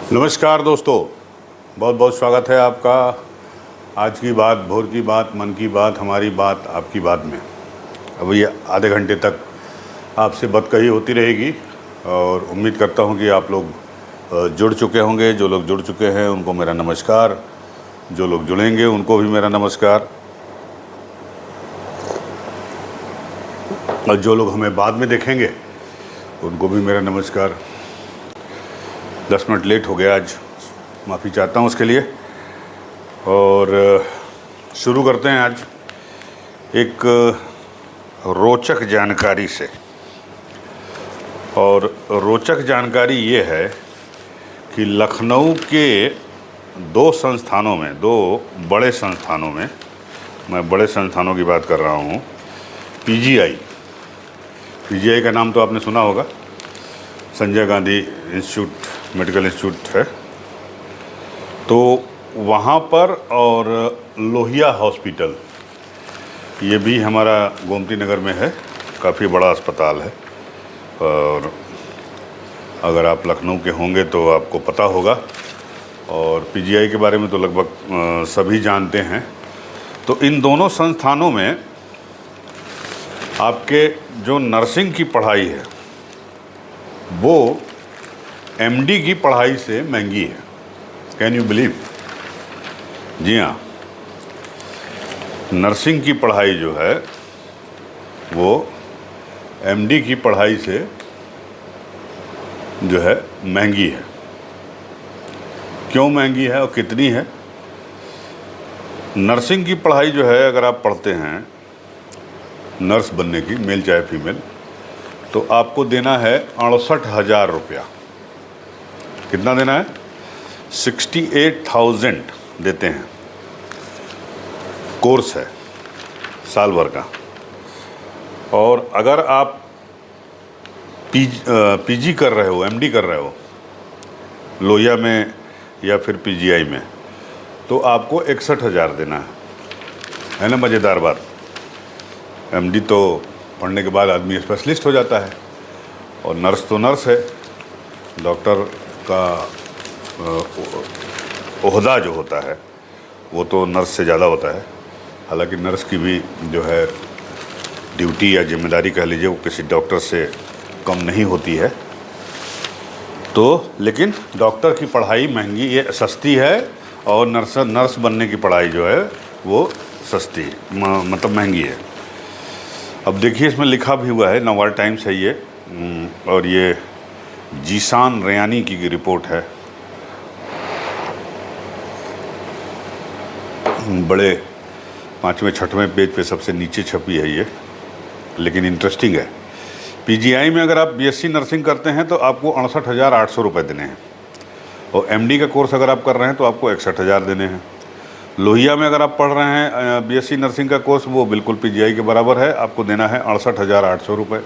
नमस्कार दोस्तों, बहुत बहुत स्वागत है आपका आज की बात, भोर की बात, मन की बात, हमारी बात, आपकी बात में। अब ये आधे घंटे तक आपसे बात कही होती रहेगी और उम्मीद करता हूँ कि आप लोग जुड़ चुके होंगे। जो लोग जुड़ चुके हैं उनको मेरा नमस्कार, जो लोग जुड़ेंगे उनको भी मेरा नमस्कार, और जो लोग हमें बाद में देखेंगे उनको भी मेरा नमस्कार। 10 मिनट लेट हो गया आज, माफ़ी चाहता हूँ उसके लिए। और शुरू करते हैं आज एक रोचक जानकारी से। और रोचक जानकारी ये है कि लखनऊ के दो बड़े संस्थानों में, मैं बड़े संस्थानों की बात कर रहा हूँ, पीजीआई का नाम तो आपने सुना होगा, संजय गांधी मेडिकल इंस्टीट्यूट है। तो वहाँ पर, और लोहिया हॉस्पिटल, ये भी हमारा गोमती नगर में है, काफ़ी बड़ा अस्पताल है। और अगर आप लखनऊ के होंगे तो आपको पता होगा, और पीजीआई के बारे में तो लगभग सभी जानते हैं। तो इन दोनों संस्थानों में आपके जो नर्सिंग की पढ़ाई है वो एमडी की पढ़ाई से महंगी है। Can you believe? जी हाँ, नर्सिंग की पढ़ाई जो है वो एमडी की पढ़ाई से जो है महंगी है। क्यों महंगी है और कितनी है? नर्सिंग की पढ़ाई जो है, अगर आप पढ़ते हैं नर्स बनने की, मेल चाहे फीमेल, तो आपको देना है 68,000 रुपया। कितना देना है? 68,000 देते हैं। कोर्स है साल भर का। और अगर आप पीजी कर रहे हो, एमडी कर रहे हो लोहिया में या फिर पीजीआई में, तो आपको 61,000 देना है ना? मज़ेदार बात। एमडी तो पढ़ने के बाद आदमी स्पेशलिस्ट हो जाता है, और नर्स तो नर्स है। डॉक्टर का ओहदा जो होता है वो तो नर्स से ज़्यादा होता है। हालांकि नर्स की भी जो है ड्यूटी या जिम्मेदारी कह लीजिए, वो किसी डॉक्टर से कम नहीं होती है। तो लेकिन डॉक्टर की पढ़ाई महंगी, ये सस्ती है, और नर्स बनने की पढ़ाई जो है वो सस्ती, मतलब महंगी है। अब देखिए, इसमें लिखा भी हुआ है, नवार टाइम्स है ये, और ये जीशान रयानी की रिपोर्ट है। बड़े 5वें 6वें पेज पे सबसे नीचे छपी है ये, लेकिन इंटरेस्टिंग है। पीजीआई में अगर आप बीएससी नर्सिंग करते हैं तो आपको 68,800 रुपये देने हैं, और एमडी का कोर्स अगर आप कर रहे हैं तो आपको 61,000 देने हैं। लोहिया में अगर आप पढ़ रहे हैं बीएससी नर्सिंग का कोर्स, वो बिल्कुल पीजीआई के बराबर है, आपको देना है 68,800 रुपये।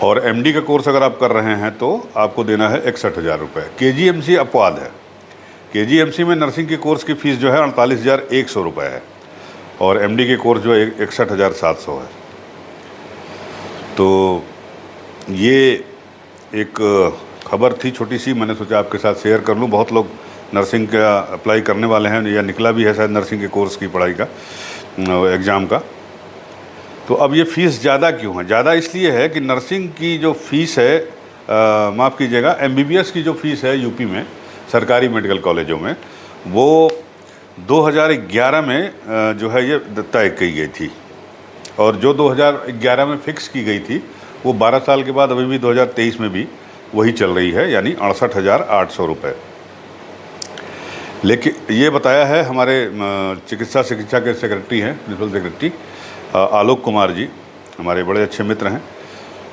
और एमडी का कोर्स अगर आप कर रहे हैं तो आपको देना है 61,000 रुपये। केजीएमसी अपवाद है। केजीएमसी में नर्सिंग के कोर्स की फ़ीस जो है 48,100 रुपये है, और एमडी के कोर्स जो है 61,700 है। तो ये एक खबर थी छोटी सी, मैंने सोचा आपके साथ शेयर कर लूँ। बहुत लोग नर्सिंग का अप्लाई करने वाले हैं, या निकला भी है शायद नर्सिंग के कोर्स की पढ़ाई का एग्ज़ाम का। तो अब ये फ़ीस ज़्यादा क्यों है? ज़्यादा इसलिए है कि नर्सिंग की जो फ़ीस है, माफ़ कीजिएगा, एमबीबीएस की जो फ़ीस है यूपी में सरकारी मेडिकल कॉलेजों में, वो 2011 में जो है ये तय की गई थी। और जो 2011 में फ़िक्स की गई थी वो 12 साल के बाद अभी भी 2023 में भी वही चल रही है, यानी 68,800 रुपये। लेकिन ये बताया है हमारे चिकित्सा शिक्षा के सेक्रेटरी हैं, प्रिंसिपल सेक्रेटरी आलोक कुमार जी, हमारे बड़े अच्छे मित्र हैं।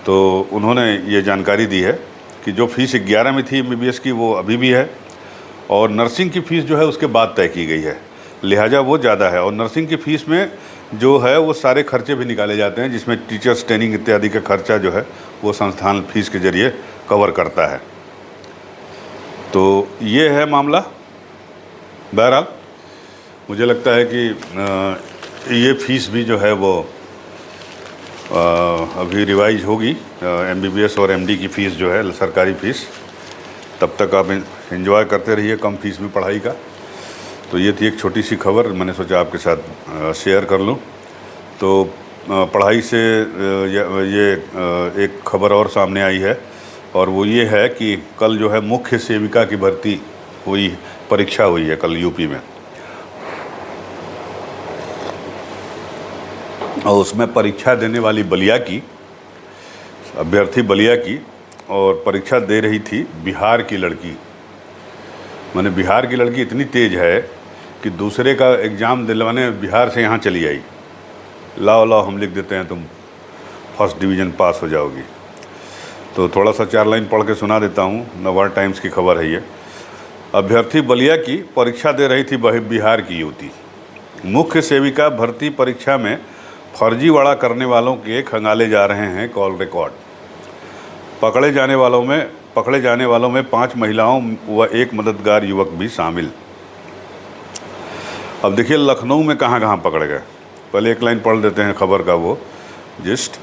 तो उन्होंने ये जानकारी दी है कि जो फ़ीस 11 में थी एमबीबीएस की, वो अभी भी है, और नर्सिंग की फ़ीस जो है उसके बाद तय की गई है, लिहाजा वो ज़्यादा है। और नर्सिंग की फ़ीस में जो है वो सारे खर्चे भी निकाले जाते हैं, जिसमें टीचर्स ट्रेनिंग इत्यादि का खर्चा जो है वो संस्थान फ़ीस के ज़रिए कवर करता है। तो ये है मामला। बहरहाल मुझे लगता है कि ये फ़ीस भी जो है वो अभी रिवाइज होगी। एमबीबीएस और एमडी की फ़ीस जो है सरकारी फ़ीस तब तक आप एंजॉय करते रहिए कम फीस में पढ़ाई का। तो ये थी एक छोटी सी खबर, मैंने सोचा आपके साथ शेयर कर लूँ। तो पढ़ाई से ये एक खबर और सामने आई है, और वो ये है कि कल जो है मुख्य सेविका की भर्ती हुई, परीक्षा हुई है कल यूपी में, और उसमें परीक्षा देने वाली बलिया की अभ्यर्थी बलिया की, और परीक्षा दे रही थी बिहार की लड़की। माने बिहार की लड़की इतनी तेज़ है कि दूसरे का एग्ज़ाम दिलवाने बिहार से यहाँ चली आई, लाओ लाओ हम लिख देते हैं, तुम फर्स्ट डिवीज़न पास हो जाओगी। तो थोड़ा सा 4 लाइन पढ़ के सुना देता हूँ, नवभारत टाइम्स की खबर है ये। अभ्यर्थी बलिया की परीक्षा दे रही थी बिहार की युवती। मुख्य सेविका भर्ती परीक्षा में फर्जीवाड़ा करने वालों के खंगाले जा रहे हैं कॉल रिकॉर्ड। पकड़े जाने वालों में 5 महिलाओं व 1 मददगार युवक भी शामिल। अब देखिए लखनऊ में कहाँ कहाँ पकड़े गए। पहले एक लाइन पढ़ देते हैं खबर का वो जिस्ट।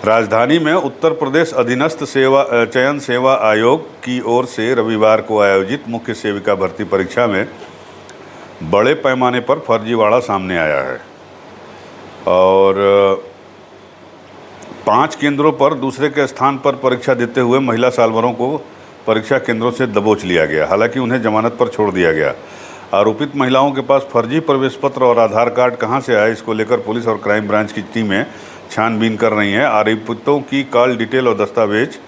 राजधानी में उत्तर प्रदेश अधीनस्थ चयन सेवा आयोग की ओर से रविवार को आयोजित मुख्य सेविका भर्ती परीक्षा में बड़े पैमाने पर फर्जीवाड़ा सामने आया है, और 5 केंद्रों पर दूसरे के स्थान पर परीक्षा देते हुए महिला सालभरों को परीक्षा केंद्रों से दबोच लिया गया। हालांकि उन्हें जमानत पर छोड़ दिया गया। आरोपित महिलाओं के पास फर्जी प्रवेश पत्र और आधार कार्ड कहां से आए, इसको लेकर पुलिस और क्राइम ब्रांच की टीमें छानबीन कर रही हैं। आरोपितों की कॉल डिटेल और दस्तावेज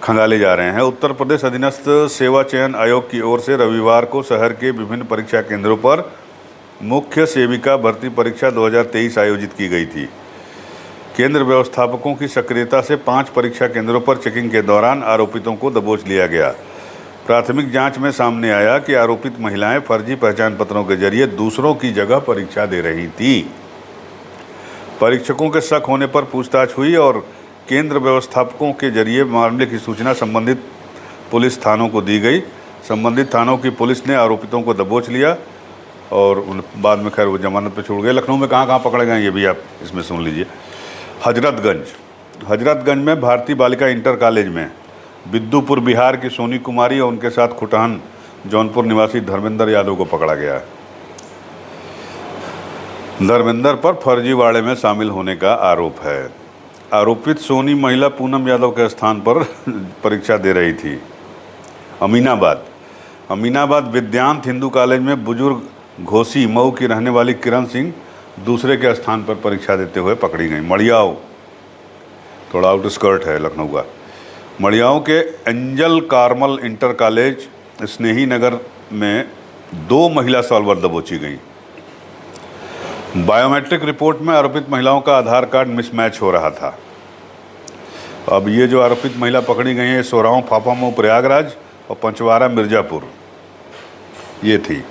खंगाले जा रहे हैं। उत्तर प्रदेश अधीनस्थ सेवा चयन आयोग की ओर से रविवार को शहर के विभिन्न परीक्षा केंद्रों पर मुख्य सेविका भर्ती परीक्षा 2023 आयोजित की गई थी। केंद्र व्यवस्थापकों की सक्रियता से 5 परीक्षा केंद्रों पर चेकिंग के दौरान आरोपितों को दबोच लिया गया। प्राथमिक जांच में सामने आया कि आरोपित महिलाएं फर्जी पहचान पत्रों के जरिए दूसरों की जगह परीक्षा दे रही थी। परीक्षकों के शक होने पर पूछताछ हुई और केंद्र व्यवस्थापकों के जरिए मामले की सूचना संबंधित पुलिस थानों को दी गई। संबंधित थानों की पुलिस ने आरोपितों को दबोच लिया और बाद में खैर वो जमानत पर छोड़ गए। लखनऊ में कहाँ कहाँ पकड़े गए ये भी आप इसमें सुन लीजिए। हजरतगंज में भारतीय बालिका इंटर कॉलेज में बिद्दुपुर बिहार की सोनी कुमारी और उनके साथ खुटहान जौनपुर निवासी धर्मेंद्र यादव को पकड़ा गया है। धर्मेंद्र पर फर्जीवाड़े में शामिल होने का आरोप है। आरोपित सोनी महिला पूनम यादव के स्थान पर परीक्षा दे रही थी। अमीनाबाद विद्यांत हिंदू कॉलेज में बुजुर्ग घोसी मऊ की रहने वाली किरण सिंह दूसरे के स्थान पर परीक्षा देते हुए पकड़ी गई। मड़ियाओं, थोड़ा आउटस्कर्ट है लखनऊ का, मड़ियाओं के एंजल कार्मल इंटर कॉलेज स्नेही नगर में 2 महिला सॉल्वर दबोची गई। बायोमेट्रिक रिपोर्ट में आरोपित महिलाओं का आधार कार्ड मिसमैच हो रहा था। अब ये जो आरोपित महिला पकड़ी गई है सोराव फाफामऊ प्रयागराज और पंचवारा मिर्ज़ापुर ये थी।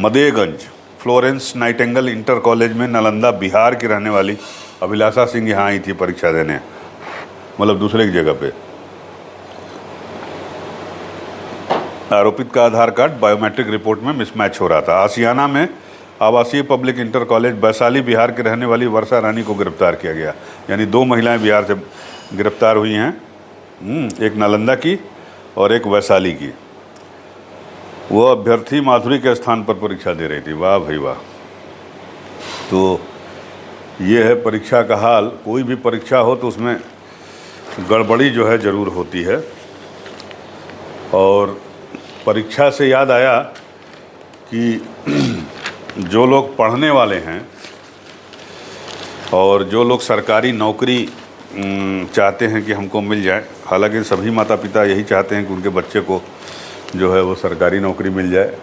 मदेगंज फ्लोरेंस नाइटेंगल इंटर कॉलेज में नालंदा बिहार की रहने वाली अभिलाषा सिंह यहाँ आई थी परीक्षा देने, मतलब दूसरे की जगह पे। आरोपित का आधार कार्ड बायोमेट्रिक रिपोर्ट में मिसमैच हो रहा था। आसियाना में आवासीय public inter college Vaishali Bihar की रहने वाली वर्षा रानी को गिरफ्तार किया गया। यानी 2 महिलाएं बिहार से गिरफ्तार हुई हैं, एक नालंदा की और एक वैशाली की। वो अभ्यर्थी माधुरी के स्थान पर परीक्षा दे रही थी। वाह भाई वाह। तो ये है परीक्षा का हाल। कोई भी परीक्षा हो तो उसमें गड़बड़ी जो है ज़रूर होती है। और परीक्षा से याद आया कि जो लोग पढ़ने वाले हैं और जो लोग सरकारी नौकरी चाहते हैं कि हमको मिल जाए, हालांकि सभी माता पिता यही चाहते हैं कि उनके बच्चे को जो है वो सरकारी नौकरी मिल जाए।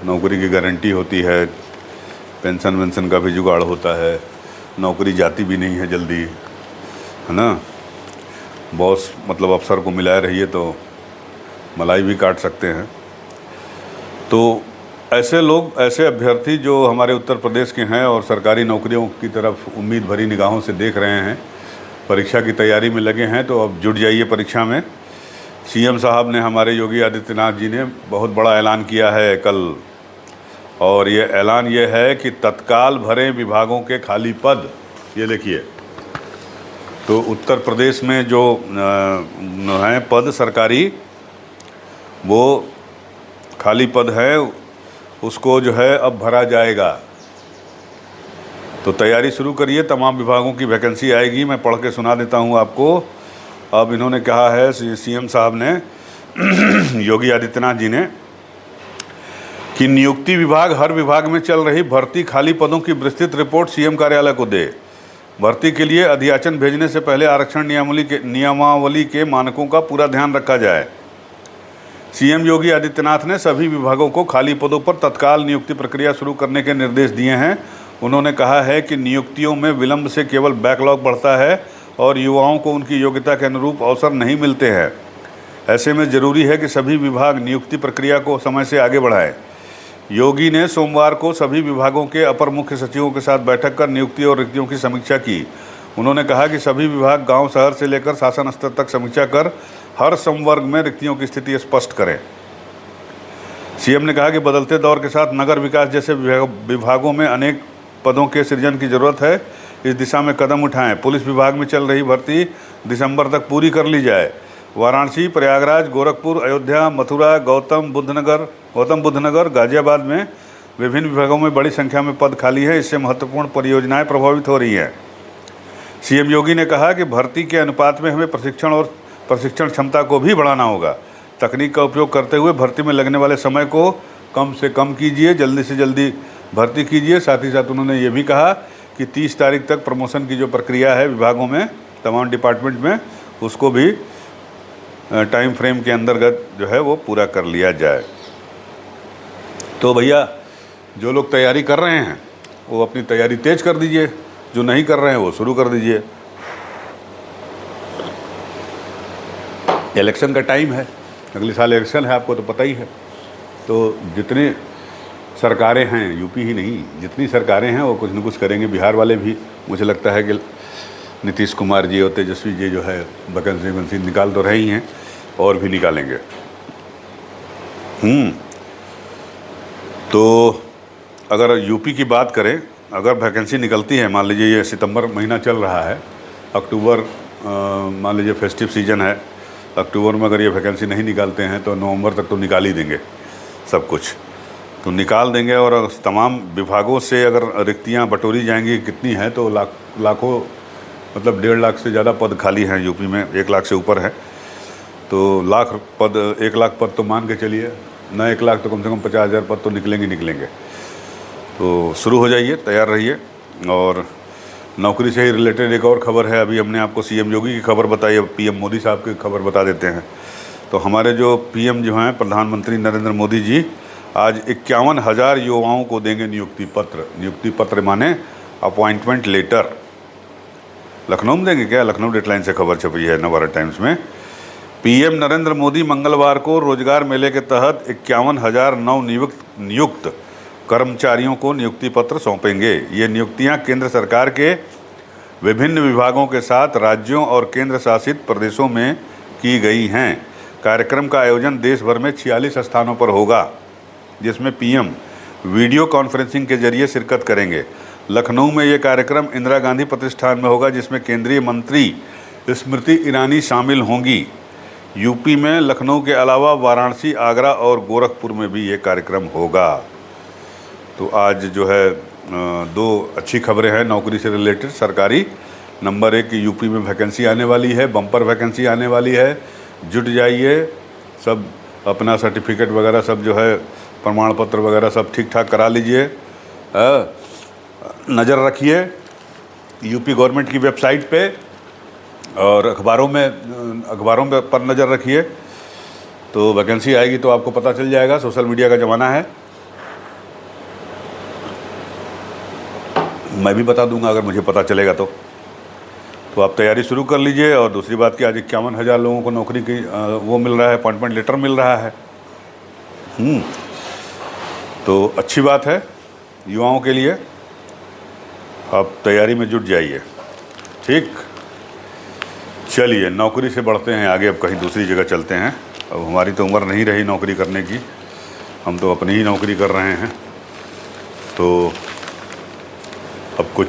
नौकरी की गारंटी होती है, पेंशन वेंशन का भी जुगाड़ होता है, नौकरी जाती भी नहीं है जल्दी, है ना। बॉस मतलब अफसर को मिलाए रहिए तो मलाई भी काट सकते हैं। तो ऐसे लोग, ऐसे अभ्यर्थी जो हमारे उत्तर प्रदेश के हैं और सरकारी नौकरियों की तरफ उम्मीद भरी निगाहों से देख रहे हैं, परीक्षा की तैयारी में लगे हैं, तो अब जुट जाइए परीक्षा में। सीएम साहब ने, हमारे योगी आदित्यनाथ जी ने बहुत बड़ा ऐलान किया है कल, और ये ऐलान ये है कि तत्काल भरें विभागों के खाली पद। ये देखिए, तो उत्तर प्रदेश में जो हैं पद सरकारी, वो खाली पद है उसको जो है अब भरा जाएगा। तो तैयारी शुरू करिए, तमाम विभागों की वैकेंसी आएगी। मैं पढ़ के सुना देता हूँ आपको। अब इन्होंने कहा है सीएम साहब ने योगी आदित्यनाथ जी ने कि नियुक्ति विभाग हर विभाग में चल रही भर्ती खाली पदों की विस्तृत रिपोर्ट सीएम कार्यालय को दे। भर्ती के लिए अधियाचन भेजने से पहले आरक्षण नियमावली के मानकों का पूरा ध्यान रखा जाए। सीएम योगी आदित्यनाथ ने सभी विभागों को खाली पदों पर तत्काल नियुक्ति प्रक्रिया शुरू करने के निर्देश दिए हैं। उन्होंने कहा है कि नियुक्तियों में विलंब से केवल बैकलॉग बढ़ता है और युवाओं को उनकी योग्यता के अनुरूप अवसर नहीं मिलते हैं। ऐसे में जरूरी है कि सभी विभाग नियुक्ति प्रक्रिया को समय से आगे बढ़ाएं। योगी ने सोमवार को सभी विभागों के अपर मुख्य सचिवों के साथ बैठक कर नियुक्ति और रिक्तियों की समीक्षा की। उन्होंने कहा कि सभी विभाग गांव शहर से लेकर शासन स्तर तक समीक्षा कर हर संवर्ग में रिक्तियों की स्थिति स्पष्ट करें। सीएम ने कहा कि बदलते दौर के साथ नगर विकास जैसे विभागों में अनेक पदों के सृजन की जरूरत है। इस दिशा में कदम उठाएं। पुलिस विभाग में चल रही भर्ती दिसंबर तक पूरी कर ली जाए। वाराणसी, प्रयागराज, गोरखपुर, अयोध्या, मथुरा, गौतम बुद्ध नगर, गाजियाबाद में विभिन्न विभागों में बड़ी संख्या में पद खाली है। इससे महत्वपूर्ण परियोजनाएं प्रभावित हो रही हैं। सीएम योगी ने कहा कि भर्ती के अनुपात में हमें प्रशिक्षण क्षमता को भी बढ़ाना होगा। तकनीक का उपयोग करते हुए भर्ती में लगने वाले समय को कम से कम कीजिए, जल्दी से जल्दी भर्ती कीजिए। साथ ही साथ उन्होंने ये भी कहा कि 30 तारीख तक प्रमोशन की जो प्रक्रिया है विभागों में, तमाम डिपार्टमेंट में, उसको भी टाइम फ्रेम के अंतर्गत जो है वो पूरा कर लिया जाए। तो भैया जो लोग तैयारी कर रहे हैं वो अपनी तैयारी तेज कर दीजिए, जो नहीं कर रहे हैं वो शुरू कर दीजिए। इलेक्शन का टाइम है, अगले साल इलेक्शन है, आपको तो पता ही है। तो जितनी सरकारें हैं, यूपी ही नहीं, जितनी सरकारें हैं वो कुछ न कुछ करेंगे। बिहार वाले भी, मुझे लगता है कि नीतीश कुमार जी और तेजस्वी जी जो है वैकेंसी निकाल तो रहे ही हैं और भी निकालेंगे। तो अगर यूपी की बात करें, अगर वैकेंसी निकलती है, मान लीजिए ये सितंबर महीना चल रहा है, अक्टूबर मान लीजिए फेस्टिव सीजन है, अक्टूबर में अगर ये वैकेंसी नहीं निकालते हैं तो नवंबर तक तो निकाल ही देंगे सब कुछ, तो निकाल देंगे। और तमाम विभागों से अगर रिक्तियाँ बटोरी जाएंगी, कितनी हैं तो लाखों, मतलब 1.5 लाख से ज़्यादा पद खाली हैं यूपी में, 1 लाख से ऊपर है। तो 1 लाख पद तो मान के चलिए ना, 1 लाख तो कम से कम 50,000 पद तो निकलेंगे। तो शुरू हो जाइए, तैयार रहिए। और नौकरी से ही रिलेटेड एक और खबर है, अभी हमने आपको सीएम योगी की खबर बताई, अब पीएम मोदी साहब की खबर बता देते हैं। तो हमारे जो पीएम जो हैं प्रधानमंत्री नरेंद्र मोदी जी आज 51,000 युवाओं को देंगे नियुक्ति पत्र माने अपॉइंटमेंट लेटर। लखनऊ में देंगे क्या? लखनऊ डेडलाइन से खबर छपी है नवभारत टाइम्स में। पीएम नरेंद्र मोदी मंगलवार को रोजगार मेले के तहत 51,000 नियुक्त कर्मचारियों को नियुक्ति पत्र सौंपेंगे। ये नियुक्तियां केंद्र सरकार के विभिन्न विभागों के साथ राज्यों और केंद्र शासित प्रदेशों में की गई हैं। कार्यक्रम का आयोजन देश भर में 46 स्थानों पर होगा, जिसमें पीएम वीडियो कॉन्फ्रेंसिंग के जरिए शिरकत करेंगे। लखनऊ में ये कार्यक्रम इंदिरा गांधी प्रतिष्ठान में होगा, जिसमें केंद्रीय मंत्री स्मृति ईरानी शामिल होंगी। यूपी में लखनऊ के अलावा वाराणसी, आगरा और गोरखपुर में भी ये कार्यक्रम होगा। तो आज जो है 2 अच्छी खबरें हैं नौकरी से रिलेटेड सरकारी। नंबर 1 यूपी में वैकेंसी आने वाली है, बम्पर वैकेंसी आने वाली है। जुट जाइए, सब अपना सर्टिफिकेट वगैरह सब जो है प्रमाण पत्र वगैरह सब ठीक ठाक करा लीजिए। नज़र रखिए यूपी गवर्नमेंट की वेबसाइट पे और अखबारों में पर नज़र रखिए। तो वैकेंसी आएगी तो आपको पता चल जाएगा। सोशल मीडिया का ज़माना है, मैं भी बता दूंगा अगर मुझे पता चलेगा तो आप तैयारी शुरू कर लीजिए। और दूसरी बात कि आज 51,000 लोगों को नौकरी की वो मिल रहा है, अपॉइंटमेंट लेटर मिल रहा है। तो अच्छी बात है युवाओं के लिए, आप तैयारी में जुट जाइए। ठीक, चलिए नौकरी से बढ़ते हैं आगे, अब कहीं दूसरी जगह चलते हैं। अब हमारी तो उम्र नहीं रही नौकरी करने की, हम तो अपनी ही नौकरी कर रहे हैं। तो अब कुछ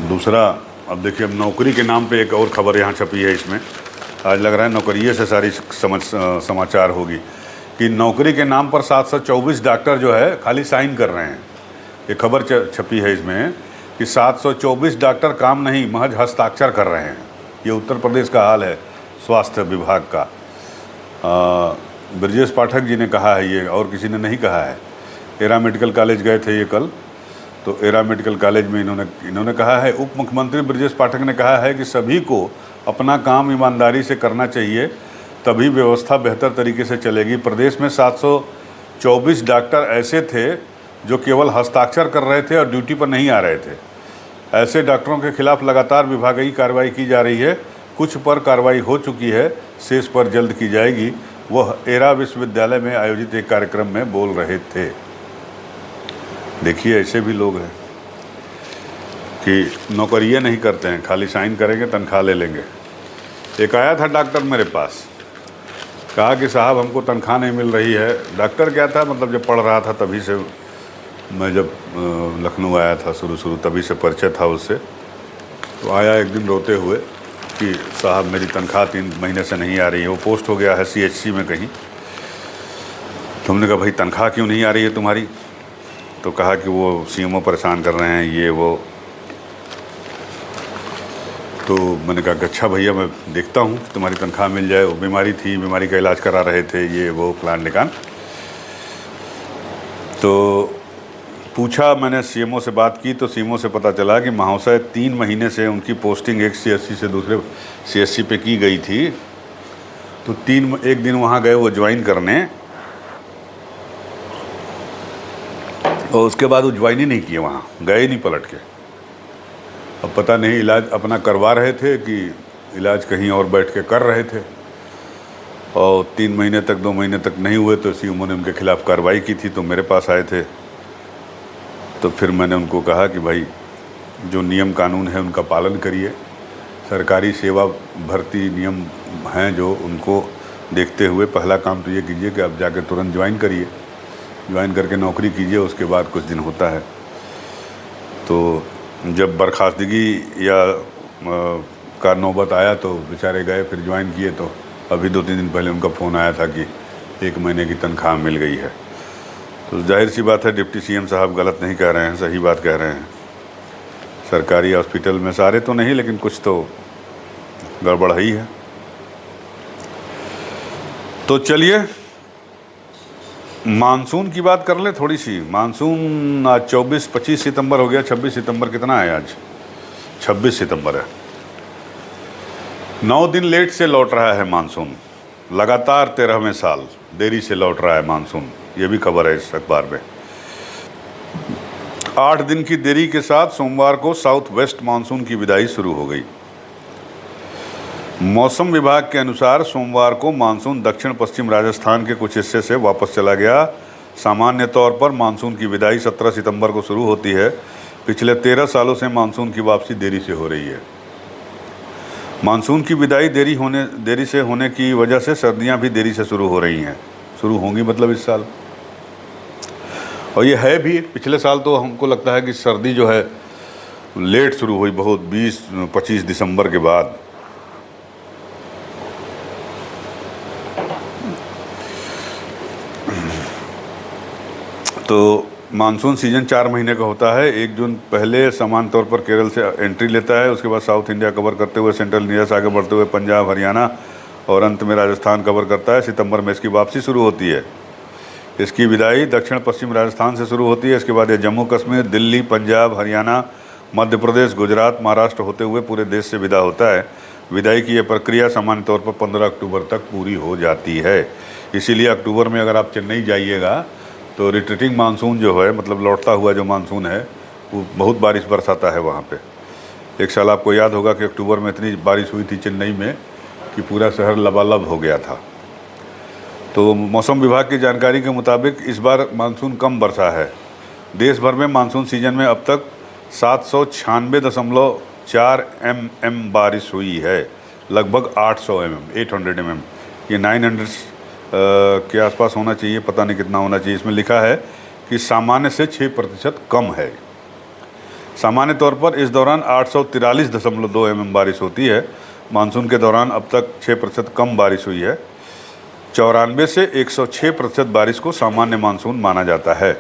दूसरा, अब देखिए, अब नौकरी के नाम पे एक और खबर यहाँ छपी है इसमें। आज लग रहा है नौकरिये से सारी समाचार होगी कि नौकरी के नाम पर 724 डॉक्टर जो है खाली साइन कर रहे हैं। ये खबर छपी है इसमें कि 724 डॉक्टर काम नहीं, महज हस्ताक्षर कर रहे हैं। ये उत्तर प्रदेश का हाल है स्वास्थ्य विभाग का। ब्रजेश पाठक जी ने कहा है ये, और किसी ने नहीं कहा है। एरा मेडिकल कॉलेज गए थे ये कल, तो एरा मेडिकल कॉलेज में इन्होंने कहा है, उप मुख्यमंत्री ब्रजेश पाठक ने कहा है कि सभी को अपना काम ईमानदारी से करना चाहिए, तभी व्यवस्था बेहतर तरीके से चलेगी। प्रदेश में 724 डॉक्टर ऐसे थे जो केवल हस्ताक्षर कर रहे थे और ड्यूटी पर नहीं आ रहे थे। ऐसे डॉक्टरों के खिलाफ लगातार विभागीय कार्रवाई की जा रही है। कुछ पर कार्रवाई हो चुकी है, शेष पर जल्द की जाएगी। वह एरा विश्वविद्यालय में आयोजित एक कार्यक्रम में बोल रहे थे। देखिए, ऐसे भी लोग हैं कि नौकरियाँ नहीं करते हैं, खाली साइन करेंगे, तनख्वाह ले लेंगे। एक आया था डॉक्टर मेरे पास, कहा कि साहब हमको तनख्वाह नहीं मिल रही है। डॉक्टर क्या था, मतलब जब पढ़ रहा था तभी से, मैं जब लखनऊ आया था शुरू तभी से परिचय था उससे। तो आया एक दिन रोते हुए कि साहब मेरी तनख्वाह 3 महीने से नहीं आ रही है। वो पोस्ट हो गया है CHC में कहीं। तो हमने कहा भाई तनख्वाह क्यों नहीं आ रही है तुम्हारी? तो कहा कि वो CMO परेशान कर रहे हैं, ये वो। तो मैंने कहा कि अच्छा भैया, मैं देखता हूँ कि तुम्हारी तनख्वाह मिल जाए। वो बीमारी थी, बीमारी का इलाज करा रहे थे, ये वो प्लान निकाल। तो पूछा मैंने, CMO से बात की, तो CMO से पता चला कि महाशय 3 महीने से उनकी पोस्टिंग एक CSC से दूसरे CSC पे की गई थी। तो एक दिन वहाँ गए वो ज्वाइन करने, और उसके बाद वो ज्वाइन ही नहीं किए, वहाँ गए ही नहीं पलट के। अब पता नहीं इलाज अपना करवा रहे थे कि इलाज कहीं और बैठ के कर रहे थे। और 3 महीने तक 2 महीने तक नहीं हुए तो CMO ने उनके खिलाफ़ कार्रवाई की थी। तो मेरे पास आए थे, तो फिर मैंने उनको कहा कि भाई जो नियम कानून है उनका पालन करिए। सरकारी सेवा भर्ती नियम हैं जो, उनको देखते हुए पहला काम तो ये कीजिए कि आप जाके तुरंत ज्वाइन करिए, ज्वाइन करके नौकरी कीजिए। उसके बाद कुछ दिन होता है। तो जब बर्खास्तगी या का नौबत आया तो बेचारे गए, फिर ज्वाइन किए। तो अभी 2-3 दिन पहले उनका फ़ोन आया था कि 1 महीने की तनख्वाह मिल गई है। तो जाहिर सी बात है डिप्टी CM साहब गलत नहीं कह रहे हैं, सही बात कह रहे हैं। सरकारी हॉस्पिटल में सारे तो नहीं, लेकिन कुछ तो गड़बड़ ही है। तो चलिए मानसून की बात कर ले थोड़ी सी। मानसून आज 25 सितंबर हो गया। 26 सितंबर कितना है आज? 26 सितंबर है। 9 दिन लेट से लौट रहा है मानसून। लगातार 13वें साल देरी से लौट रहा है मानसून। ये भी खबर है इस अखबार में। 8 दिन की देरी के साथ सोमवार को साउथ वेस्ट मानसून की विदाई शुरू हो गई। मौसम विभाग के अनुसार सोमवार को मानसून दक्षिण पश्चिम राजस्थान के कुछ हिस्से से वापस चला गया। सामान्य तौर पर मानसून की विदाई 17 सितंबर को शुरू होती है। पिछले 13 सालों से मानसून की वापसी देरी से हो रही है। मानसून की विदाई देरी से होने की वजह से सर्दियां भी देरी से शुरू हो रही हैं, शुरू होंगी मतलब इस साल। और ये है भी। पिछले साल तो हमको लगता है कि सर्दी जो है लेट शुरू हुई, बहुत 20-25 दिसंबर के बाद। तो मानसून सीजन 4 महीने का होता है। 1 जून पहले समान तौर पर केरल से एंट्री लेता है। उसके बाद साउथ इंडिया कवर करते हुए सेंट्रल इंडिया से आगे बढ़ते हुए पंजाब, हरियाणा और अंत में राजस्थान कवर करता है। सितंबर में इसकी वापसी शुरू होती है। इसकी विदाई दक्षिण पश्चिम राजस्थान से शुरू होती है। इसके बाद ये जम्मू कश्मीर, दिल्ली, पंजाब, हरियाणा, मध्य प्रदेश, गुजरात, महाराष्ट्र होते हुए पूरे देश से विदा होता है। विदाई की यह प्रक्रिया सामान्य तौर पर 15 अक्टूबर तक पूरी हो जाती है। इसीलिए अक्टूबर में अगर आप चेन्नई जाइएगा तो रिट्रीटिंग मानसून जो है, मतलब लौटता हुआ जो मानसून है, वो बहुत बारिश बरसाता है वहाँ पे। एक साल आपको याद होगा कि अक्टूबर में इतनी बारिश हुई थी चेन्नई में कि पूरा शहर लबालब हो गया था। तो मौसम विभाग की जानकारी के मुताबिक इस बार मानसून कम बरसा है। देश भर में मानसून सीजन में अब तक 796.4 mm बारिश हुई है, लगभग 800 mm। ये 900 के आसपास होना चाहिए, पता नहीं कितना होना चाहिए। इसमें लिखा है कि सामान्य से 6% कम है। सामान्य तौर पर इस दौरान 843.2 mm बारिश होती है। मानसून के दौरान अब तक 6% कम बारिश हुई है। 94 से 106% बारिश को सामान्य मानसून माना जाता है।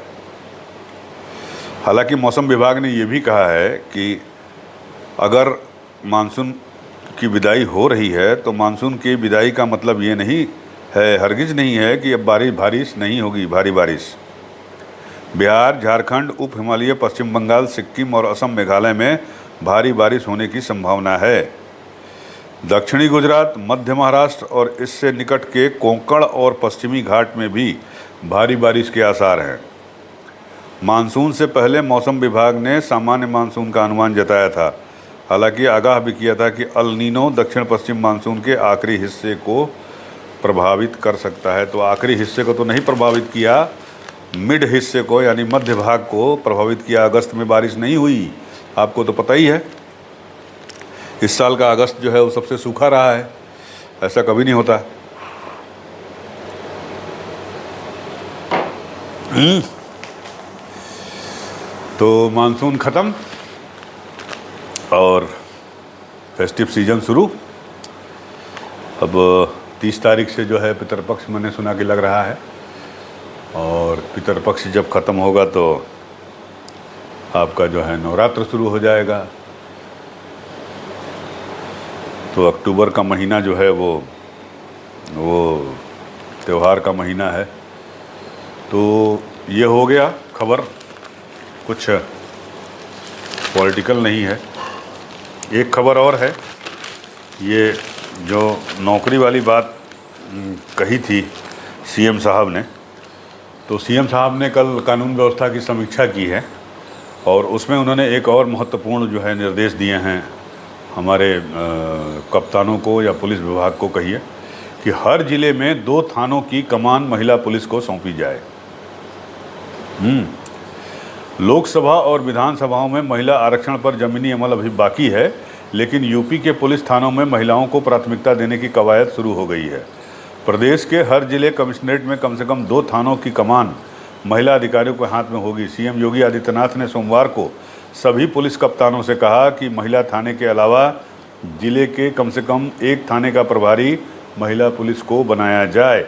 हालांकि मौसम विभाग ने ये भी कहा है कि अगर मानसून की विदाई हो रही है तो मानसून की विदाई का मतलब ये नहीं है, हरगिज नहीं है कि अब बारिश नहीं होगी, भारी बारिश। बिहार, झारखंड, उप हिमालय, पश्चिम बंगाल, सिक्किम और असम, मेघालय में भारी बारिश होने की संभावना है। दक्षिणी गुजरात, मध्य महाराष्ट्र और इससे निकट के कोंकण और पश्चिमी घाट में भी भारी बारिश के आसार हैं। मानसून से पहले मौसम विभाग ने सामान्य मानसून का अनुमान जताया था। हालांकि आगाह भी किया था कि अल नीनो दक्षिण पश्चिम मानसून के आखिरी हिस्से को प्रभावित कर सकता है। तो आखिरी हिस्से को तो नहीं प्रभावित किया, मिड हिस्से को यानी मध्य भाग को प्रभावित किया। अगस्त में बारिश नहीं हुई, आपको तो पता ही है। इस साल का अगस्त जो है वो सबसे सूखा रहा है, ऐसा कभी नहीं होता। तो मानसून ख़त्म और फेस्टिव सीजन शुरू। अब 30 तारीख से जो है पितरपक्ष मैंने सुना कि लग रहा है, और पितरपक्ष जब ख़त्म होगा तो आपका जो है नवरात्र शुरू हो जाएगा। तो अक्टूबर का महीना जो है वो त्यौहार का महीना है। तो ये हो गया खबर, कुछ पॉलिटिकल नहीं है। एक खबर और है, ये जो नौकरी वाली बात कही थी सीएम साहब ने, तो सीएम साहब ने कल कानून व्यवस्था की समीक्षा की है और उसमें उन्होंने एक और महत्वपूर्ण जो है निर्देश दिए हैं हमारे कप्तानों को या पुलिस विभाग को कहिए, कि हर ज़िले में 2 थानों की कमान महिला पुलिस को सौंपी जाए। लोकसभा और विधानसभाओं में महिला आरक्षण पर ज़मीनी अमल अभी बाकी है, लेकिन यूपी के पुलिस थानों में महिलाओं को प्राथमिकता देने की कवायद शुरू हो गई है। प्रदेश के हर जिले कमिश्नरेट में कम से कम 2 थानों की कमान महिला अधिकारियों के हाथ में होगी। सीएम योगी आदित्यनाथ ने सोमवार को सभी पुलिस कप्तानों से कहा कि महिला थाने के अलावा जिले के कम से कम 1 थाने का प्रभारी महिला पुलिस को बनाया जाए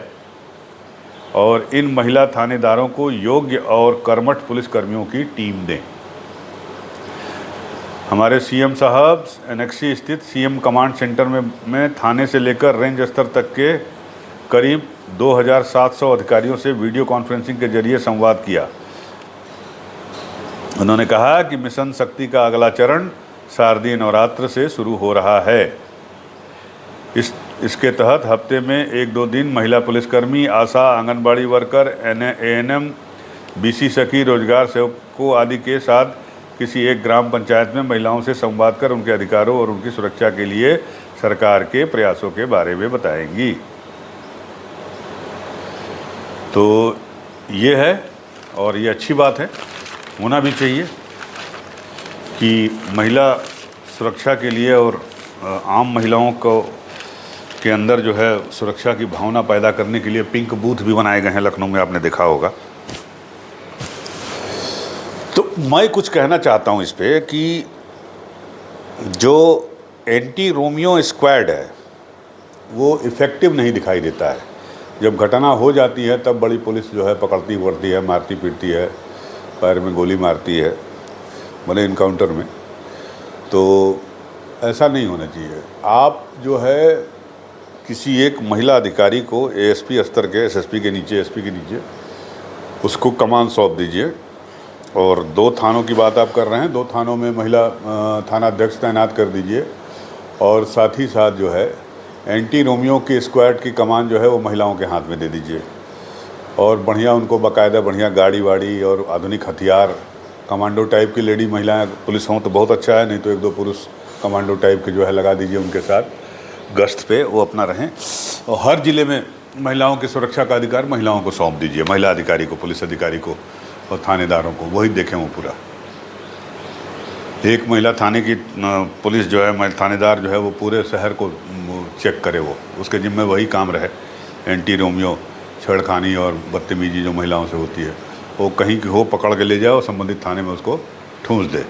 और इन महिला थानेदारों को योग्य और कर्मठ पुलिसकर्मियों की टीम दें। हमारे सीएम साहब एनेक्सी स्थित सीएम कमांड सेंटर में थाने से लेकर रेंज स्तर तक के करीब 2700 अधिकारियों से वीडियो कॉन्फ्रेंसिंग के जरिए संवाद किया। उन्होंने कहा कि मिशन शक्ति का अगला चरण शारदीय नवरात्र से शुरू हो रहा है। इसके तहत हफ्ते में 1-2 दिन महिला पुलिसकर्मी, आशा, आंगनबाड़ी वर्कर, एएनएम, बीसी सखी, रोजगार सेवकों आदि के साथ किसी एक ग्राम पंचायत में महिलाओं से संवाद कर उनके अधिकारों और उनकी सुरक्षा के लिए सरकार के प्रयासों के बारे में बताएंगी। तो ये है और ये अच्छी बात है, होना भी चाहिए कि महिला सुरक्षा के लिए और आम महिलाओं को के अंदर जो है सुरक्षा की भावना पैदा करने के लिए पिंक बूथ भी बनाए गए हैं लखनऊ में, आपने देखा होगा। तो मैं कुछ कहना चाहता हूं इस पे कि जो एंटी रोमियो स्क्वाड है वो इफ़ेक्टिव नहीं दिखाई देता है। जब घटना हो जाती है तब बड़ी पुलिस जो है पकड़ती वकड़ती है, मारती पीटती है, पैर में गोली मारती है, भले इनकाउंटर में। तो ऐसा नहीं होना चाहिए। आप जो है किसी एक महिला अधिकारी को एएसपी स्तर के, एसएसपी के नीचे, एसपी के नीचे उसको कमान सौंप दीजिए। और 2 थानों की बात आप कर रहे हैं, 2 थानों में महिला थानाध्यक्ष तैनात कर दीजिए और साथ ही साथ जो है एंटी रोमियो की स्क्वाड की कमान जो है वो महिलाओं के हाथ में दे दीजिए और बढ़िया उनको बाकायदा बढ़िया गाड़ी वाड़ी और आधुनिक हथियार, कमांडो टाइप की लेडी महिलाएं पुलिस हों तो बहुत अच्छा है, नहीं तो 1-2 पुरुष कमांडो टाइप के जो है लगा दीजिए उनके साथ गश्त पे, वो अपना रहें। और हर ज़िले में महिलाओं की सुरक्षा का अधिकार महिलाओं को सौंप दीजिए, महिला अधिकारी को, पुलिस अधिकारी को और थानेदारों को, वही देखें वो पूरा। एक महिला थाने की पुलिस जो है, थानेदार जो है वो पूरे शहर को चेक करे, वो उसके जिम्मे वही काम रहे। एंटी रोमियो, छेड़खानी और बदतमीजी जो महिलाओं से होती है वो कहीं की हो पकड़ के ले जाओ, संबंधित थाने में उसको ठूंस दे।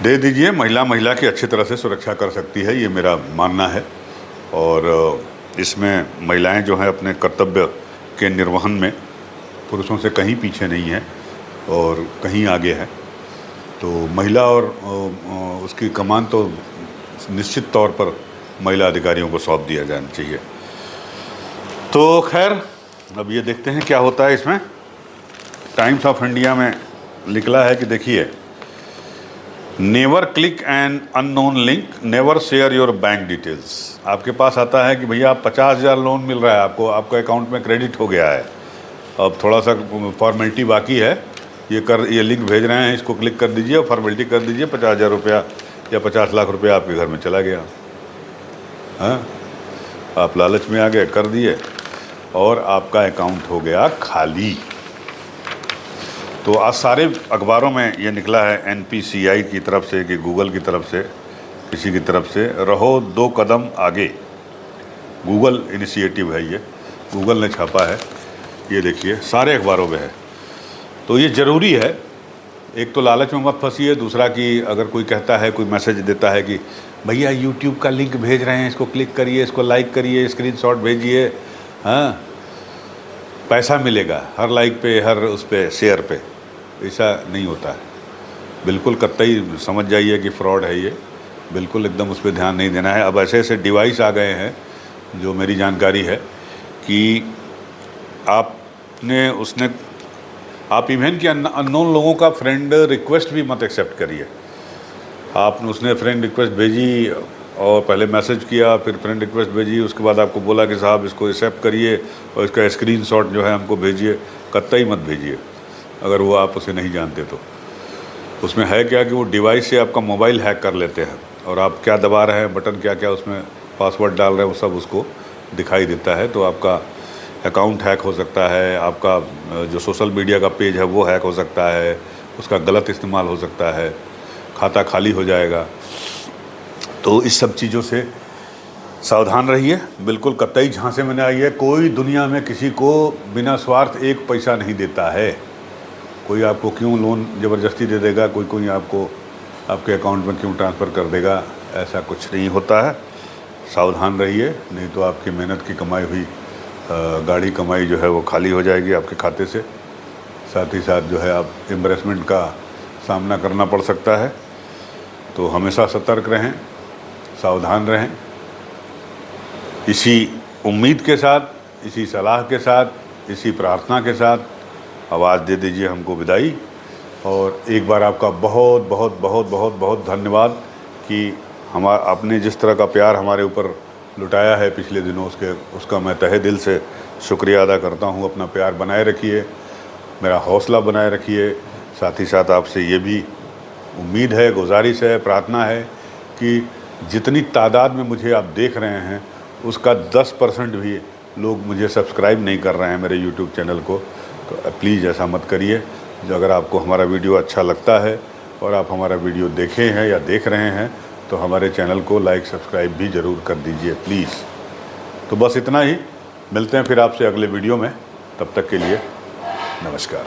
दे दीजिए। महिला की अच्छी तरह से सुरक्षा कर सकती है, ये मेरा मानना है। और इसमें महिलाएं जो हैं अपने कर्तव्य के निर्वहन में पुरुषों से कहीं पीछे नहीं है और कहीं आगे है। तो महिला और उसकी कमान तो निश्चित तौर पर महिला अधिकारियों को सौंप दिया जाना चाहिए। तो खैर, अब ये देखते हैं क्या होता है इसमें। टाइम्स ऑफ इंडिया में निकला है कि देखिए, never click an unknown link, never share your bank details. आपके पास आता है कि भैया आप 50,000 लोन मिल रहा है आपको, आपका अकाउंट में क्रेडिट हो गया है, अब थोड़ा सा फॉर्मेलिटी बाकी है, ये लिंक भेज रहे हैं, इसको क्लिक कर दीजिए और फॉर्मेलिटी कर दीजिए, 50,000 रुपया या 50 लाख रुपया आपके घर में चला गया। हाँ, आप लालच में आ गए, कर दिए और आपका अकाउंट हो गया खाली। तो आज सारे अखबारों में ये निकला है NPCI की तरफ से कि गूगल की तरफ से, किसी की तरफ से, रहो 2 कदम आगे। गूगल इनिशिएटिव है, ये गूगल ने छापा है, ये देखिए सारे अखबारों में है। तो ये ज़रूरी है। एक तो लालच में मत फंसिए, दूसरा कि अगर कोई कहता है, कोई मैसेज देता है कि भैया YouTube का लिंक भेज रहे हैं, इसको क्लिक करिए, इसको लाइक करिए, स्क्रीनशॉट भेजिए, हाँ पैसा मिलेगा हर लाइक पे, हर उस पे शेयर पे, ऐसा नहीं होता है। बिल्कुल कतई समझ जाइए कि फ्रॉड है ये, बिल्कुल एकदम उस पर ध्यान नहीं देना है। अब ऐसे ऐसे डिवाइस आ गए हैं, जो मेरी जानकारी है कि आप इवन कि अननोन लोगों का फ्रेंड रिक्वेस्ट भी मत एक्सेप्ट करिए। उसने फ्रेंड रिक्वेस्ट भेजी और पहले मैसेज किया, फिर फ्रेंड रिक्वेस्ट भेजी, उसके बाद आपको बोला कि साहब इसको एक्सेप्ट करिए और इसका स्क्रीनशॉट जो है हमको भेजिए, कतई मत भेजिए अगर वो आप उसे नहीं जानते तो। उसमें है क्या कि वो डिवाइस से आपका मोबाइल हैक कर लेते हैं और आप क्या दबा रहे हैं, बटन क्या क्या उसमें पासवर्ड डाल रहे हैं, वो सब उसको दिखाई देता है। तो आपका अकाउंट हैक हो सकता है, आपका जो सोशल मीडिया का पेज है वो हैक हो सकता है, उसका गलत इस्तेमाल हो सकता है, खाता खाली हो जाएगा। तो इस सब चीज़ों से सावधान रहिए। बिल्कुल कतई झांसे में न आइए। कोई दुनिया में किसी को बिना स्वार्थ 1 पैसा नहीं देता है। कोई आपको क्यों लोन ज़बरदस्ती दे देगा, कोई आपको आपके अकाउंट में क्यों ट्रांसफ़र कर देगा, ऐसा कुछ नहीं होता है। सावधान रहिए, नहीं तो आपकी मेहनत की कमाई हुई गाड़ी कमाई जो है वो खाली हो जाएगी आपके खाते से। साथ ही साथ जो है आप एम्बैरेसमेंट का सामना करना पड़ सकता है। तो हमेशा सतर्क रहें, सावधान रहें। इसी उम्मीद के साथ, इसी सलाह के साथ, इसी प्रार्थना के साथ आवाज़ दे दीजिए हमको विदाई। और एक बार आपका बहुत बहुत बहुत बहुत बहुत धन्यवाद कि आपने जिस तरह का प्यार हमारे ऊपर लुटाया है पिछले दिनों, उसका मैं तहे दिल से शुक्रिया अदा करता हूँ। अपना प्यार बनाए रखिए, मेरा हौसला बनाए रखिए। साथ ही साथ आपसे ये भी उम्मीद है, गुजारिश है, प्रार्थना है कि जितनी तादाद में मुझे आप देख रहे हैं उसका 10% भी लोग मुझे सब्सक्राइब नहीं कर रहे हैं मेरे YouTube चैनल को। तो प्लीज़ ऐसा मत करिए। जो अगर आपको हमारा वीडियो अच्छा लगता है और आप हमारा वीडियो देखे हैं या देख रहे हैं तो हमारे चैनल को लाइक सब्सक्राइब भी ज़रूर कर दीजिए प्लीज़। तो बस इतना ही, मिलते हैं फिर आपसे अगले वीडियो में। तब तक के लिए नमस्कार।